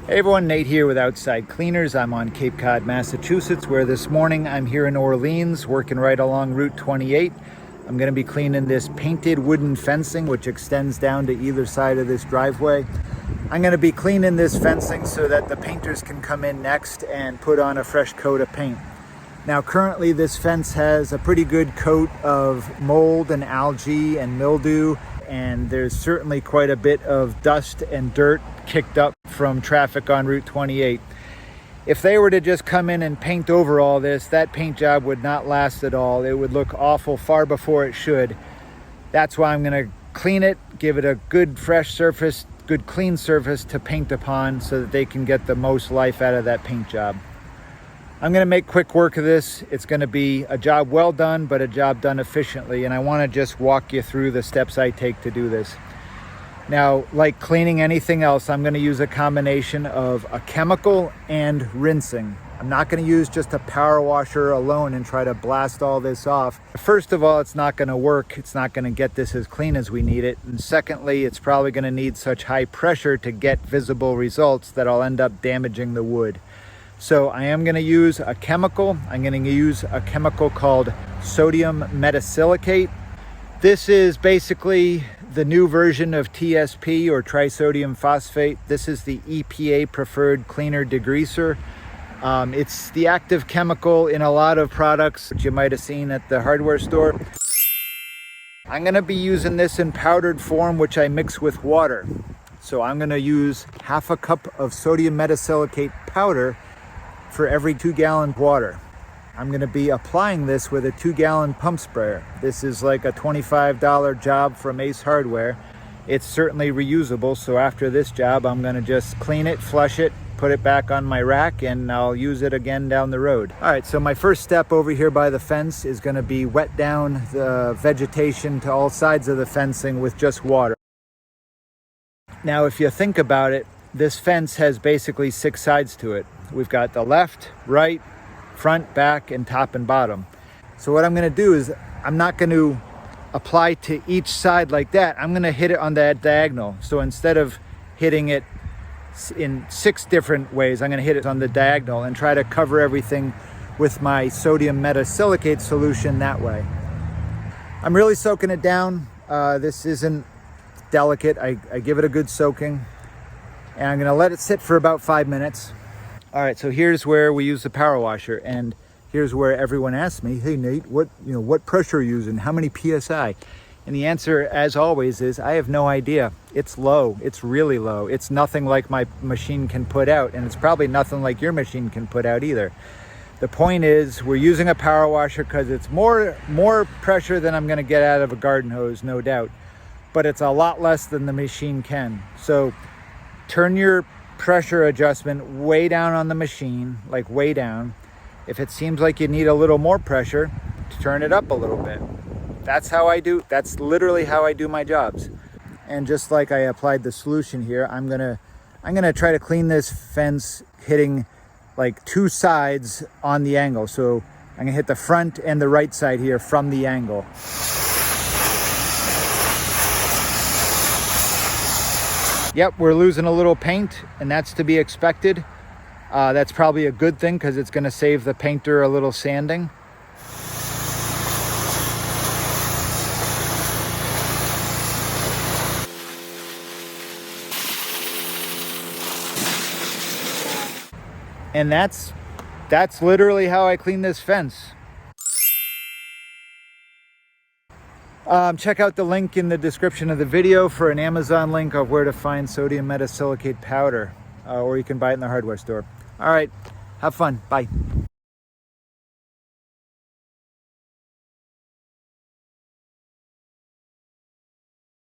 Hey everyone, Nate here with Outside Cleaners. I'm on Cape Cod, Massachusetts, where this morning I'm here in Orleans working right along Route 28. I'm going to be cleaning this painted wooden fencing which extends down to either side of this driveway. I'm going to be cleaning this fencing so that the painters can come in next and put on a fresh coat of paint. Now currently this fence has a pretty good coat of mold and algae and mildew, and there's certainly quite a bit of dust and dirt kicked up from traffic on Route 28. If they were to just come in and paint over all this, that paint job would not last at all. It would look awful far before it should. That's why I'm going to clean it, give it a good fresh surface, good clean surface to paint upon so that they can get the most life out of that paint job. I'm going to make quick work of this. It's going to be a job well done, but a job done efficiently, and I want to just walk you through the steps I take to do this. Now, like cleaning anything else, I'm going to use a combination of a chemical and rinsing. I'm not going to use just a power washer alone and try to blast all this off. First of all, it's not going to work. It's not going to get this as clean as we need it. And secondly, it's probably going to need such high pressure to get visible results that I'll end up damaging the wood. So I am going to use a chemical. I'm going to use a chemical called sodium metasilicate. This is basically the new version of TSP, or trisodium phosphate. This is the EPA preferred cleaner degreaser. It's the active chemical in a lot of products which you might have seen at the hardware store. I'm going to be using this in powdered form, which I mix with water. So I'm going to use half a cup of sodium metasilicate powder for every 2-gallon water. I'm going to be applying this with a 2-gallon pump sprayer. This is like a $25 job from Ace Hardware. It's certainly reusable, so after this job I'm going to just clean it, flush it, put it back on my rack, and I'll use it again down the road. Alright, so my first step over here by the fence is going to be wet down the vegetation to all sides of the fencing with just water. Now if you think about it, this fence has basically 6 sides to it. We've got the left, right, front, back, and top and bottom. So what I'm going to do is I'm not going to apply to each side like that. I'm going to hit it on that diagonal. So instead of hitting it in 6 different ways, I'm going to hit it on the diagonal and try to cover everything with my sodium metasilicate solution that way. I'm really soaking it down. This isn't delicate. I give it a good soaking, and I'm going to let it sit for about 5 minutes. All right, so here's where we use the power washer, and here's where everyone asks me, hey Nate, what pressure are you using? How many PSI? And the answer, as always, is I have no idea. It's low. It's really low. It's nothing like my machine can put out, and it's probably nothing like your machine can put out either. The point is, we're using a power washer because it's more pressure than I'm going to get out of a garden hose, no doubt. But it's a lot less than the machine can. So turn your pressure adjustment way down on the machine, like way down. If it seems like you need a little more pressure, turn it up a little bit. That's literally how I do my jobs. And just like I applied the solution here, I'm gonna try to clean this fence hitting like 2 sides on the angle. So I'm gonna hit the front and the right side here from the angle. Yep, we're losing a little paint, and that's to be expected. That's probably a good thing because it's going to save the painter a little sanding. And that's literally how I clean this fence. Check out the link in the description of the video for an Amazon link of where to find sodium metasilicate powder, or you can buy it in the hardware store. All right, have fun. Bye.